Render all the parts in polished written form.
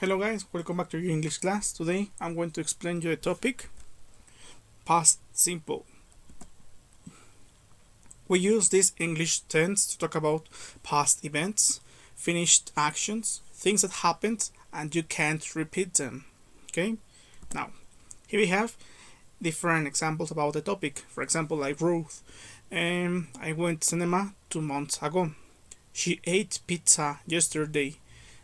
Hello guys, welcome back to your English class. Today I'm going to explain you a topic, past simple. We use this English tense to talk about past events, finished actions, things that happened and you can't repeat them. Okay? Now, here we have different examples about the topic. For example, like Ruth. I went to cinema 2 months ago. She ate pizza yesterday.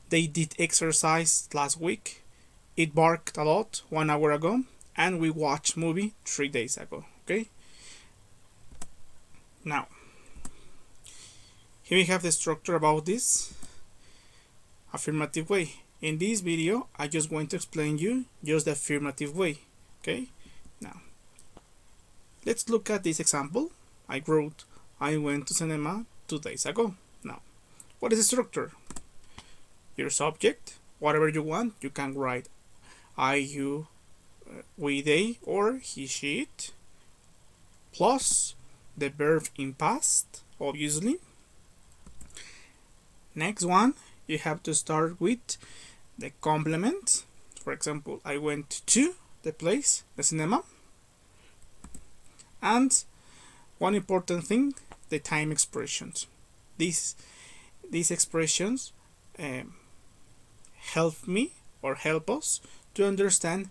They did exercise last week. It barked a lot 1 hour ago, and we watched movie 3 days ago. Okay. Now, here we have the structure about this affirmative way. In this video, I just want to explain you just the affirmative way. Okay. Now, let's look at this example. I wrote, I went to cinema 2 days ago. Now, what is the structure? Your subject, whatever you want, you can write I, you, we, they, or he, she, it, plus the verb in past, obviously. Next one, you have to start with the complement. For example, I went to the place, the cinema. And one important thing, the time expressions. These expressions help me or help us to understand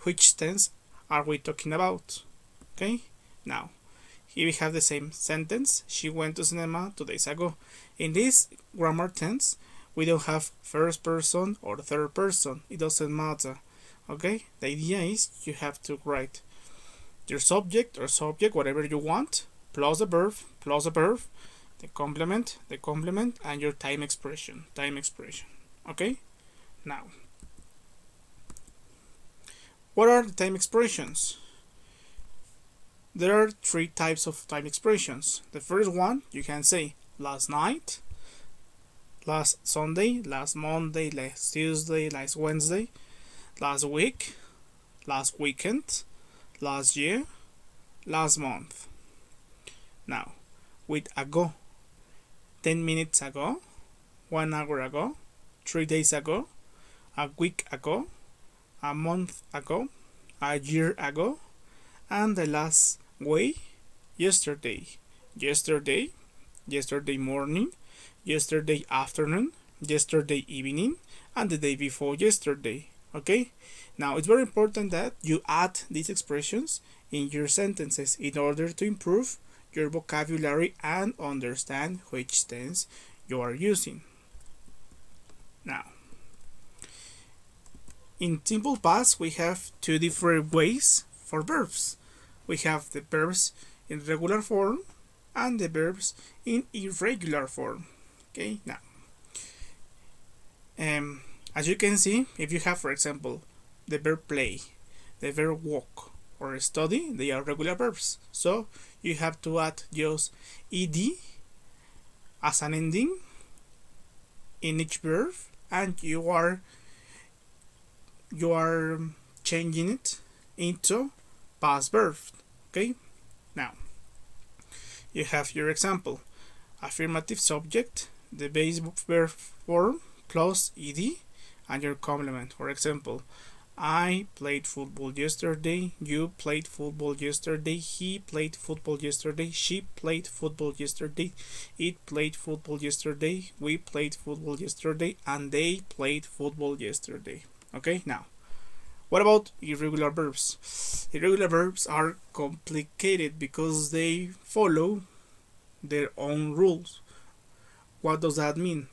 which tense are we talking about. Okay, now here we have the same sentence. She went to cinema 2 days ago. In this grammar tense, we don't have first person or third person. It doesn't matter. Okay, the idea is you have to write your subject or subject, whatever you want, plus the verb, the complement, and your time expression. Okay. Now, what are the time expressions? There are 3 types of time expressions. The first one, you can say last night, last Sunday, last Monday, last Tuesday, last Wednesday, last week, last weekend, last year, last month. Now, with ago, 10 minutes ago, 1 hour ago, 3 days ago, a week ago, a month ago, a year ago, and the last way, yesterday, yesterday morning, yesterday afternoon, yesterday evening, and the day before yesterday. Okay, now it's very important that you add these expressions in your sentences in order to improve your vocabulary and understand which tense you are using. Now, in simple past, we have 2 different ways for verbs. We have the verbs in regular form and the verbs in irregular form. Okay, now, as you can see, if you have, for example, the verb play, the verb walk, or study, they are regular verbs. So you have to add just ed as an ending in each verb, and you are changing it into past verb. Okay, now you have your example: affirmative subject, the base verb form plus ed, and your complement. For example, I played football yesterday, you played football yesterday, he played football yesterday, she played football yesterday, it played football yesterday, we played football yesterday, and they played football yesterday. Okay, now, what about irregular verbs? Irregular verbs are complicated because they follow their own rules. What does that mean?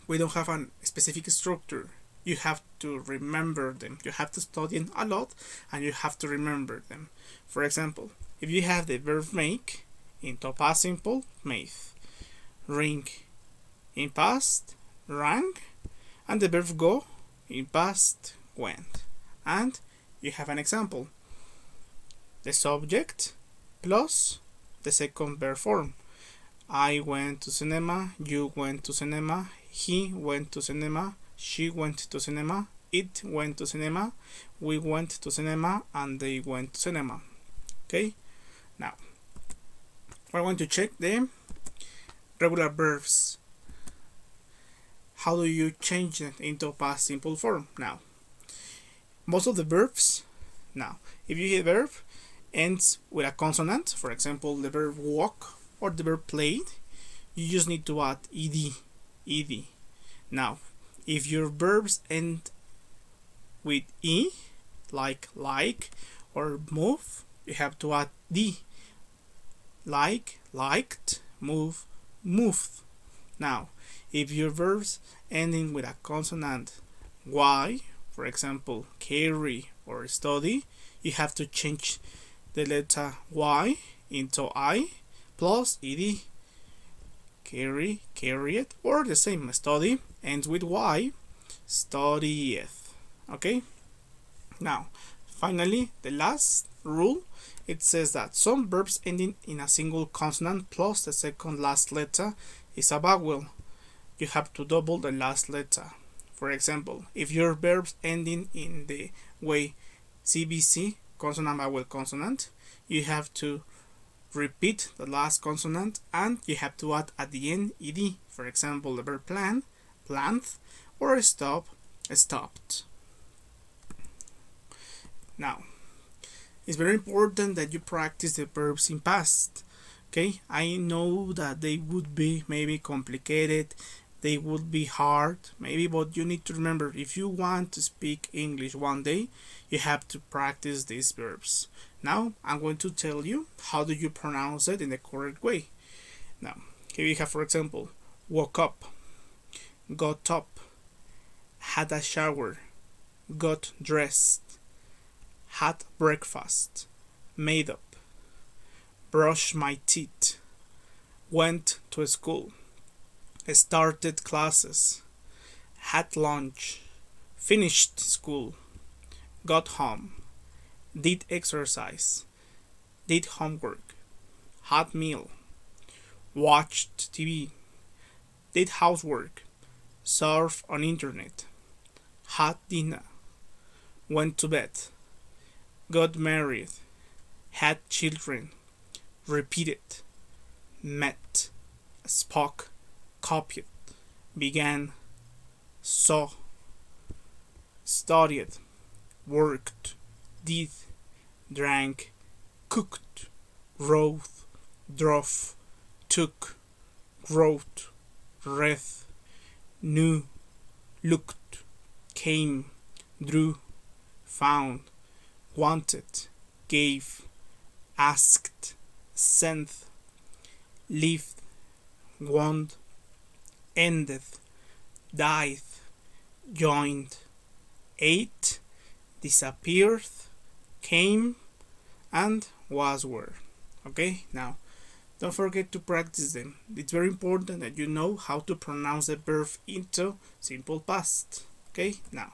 We don't have a specific structure. You have to remember them. You have to study them a lot and you have to remember them. For example, if you have the verb make into past simple, made, ring in past, rang, and the verb go in past, went. And you have an example: the subject plus the second verb form. I went to cinema, you went to cinema, he went to cinema, she went to cinema, it went to cinema, we went to cinema, and they went to cinema. Okay, now we're going to check the regular verbs. how do you change it into past simple form? Now, most of the verbs, now, if you hit verb ends with a consonant, for example, the verb walk or the verb played, you just need to add ed. Now, if your verbs end with e, like or move, you have to add d. Like, liked, move, moved. Now, if your verbs ending with a consonant y, for example, carry or study, you have to change the letter y into I plus ed. Carry, carried, or the same, study ends with y, studieth. Okay? Now, finally, the last rule, it says that some verbs ending in a single consonant plus the second last letter is a vowel. You have to double the last letter. For example, if your verbs ending in the way CBC, consonant, vowel, consonant, you have to repeat the last consonant and you have to add at the end ed. For example, the verb plan, planned, or stop, stopped. Now, it's very important that you practice the verbs in past. Okay, I know that they would be maybe complicated, they would be hard, maybe, but you need to remember, if you want to speak English one day, you have to practice these verbs. Now, I'm going to tell you how do you pronounce it in the correct way. Now, here you have, for example, woke up, got up, had a shower, got dressed, had breakfast, made up, brushed my teeth, went to school, started classes, had lunch, finished school, got home, did exercise, did homework, had meal, watched TV, did housework, surfed on internet, had dinner, went to bed, got married, had children, repeated, met, spoke, copied, began, saw, studied, worked, did, drank, cooked, wrote, drove, took, wrote, read, knew, looked, came, drew, found, wanted, gave, asked, sent, lived, want, ended, died, joined, ate, disappeared, came, and was were. Okay, now don't forget to practice them. It's very important that you know how to pronounce the verb into simple past. Okay, now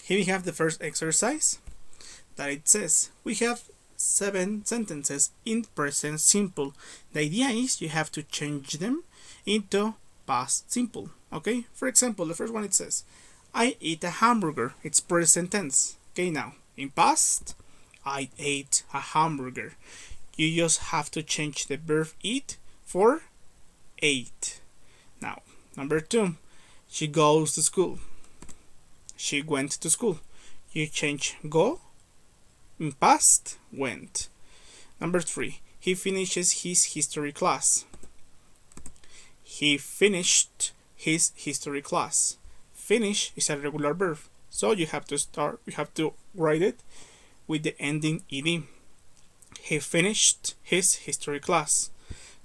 here we have the first exercise that it says we have 7 sentences in present simple. The idea is you have to change them into past simple. Okay, for example, the first one it says I ate a hamburger. It's present tense. Okay, now in past I ate a hamburger. You just have to change the verb eat for ate. Now, number 2, she goes to school. She went to school. You change go in past went. Number 3, he finishes his history class. He finished his history class. Finish is a regular verb, so you have to write it with the ending ed. He finished his history class.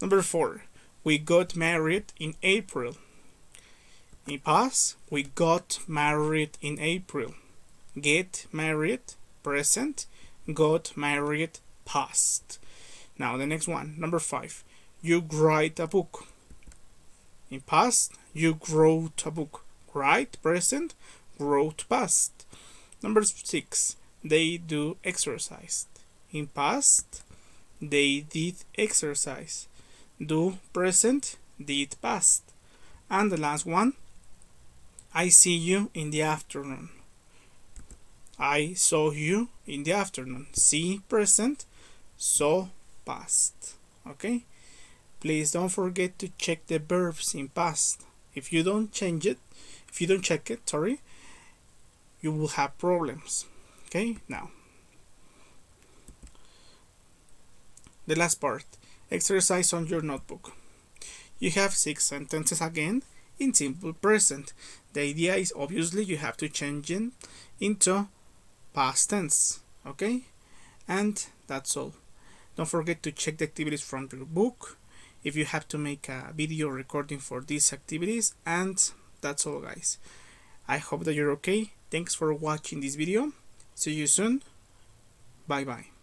Number 4, we got married in April. In past, we got married in April. Get married, present. Got married, past. Now the next one, number 5, you write a book. In past, you wrote a book. Write, present. Wrote, past. Number 6, they do exercise. In past, they did exercise. Do, present. Did, past. And the last one, I see you in the afternoon. I saw you in the afternoon. See, present. Saw, past. Okay? Please don't forget to check the verbs in past. If you don't change it, if you don't check it, sorry, you will have problems. Okay, now the last part, exercise on your notebook. You have 6 sentences again in simple present. The idea is obviously you have to change it into past tense. Okay, and that's all. Don't forget to check the activities from your book if you have to make a video recording for these activities, and that's all, guys. I hope that you're okay. Thanks for watching this video. See you soon. Bye bye.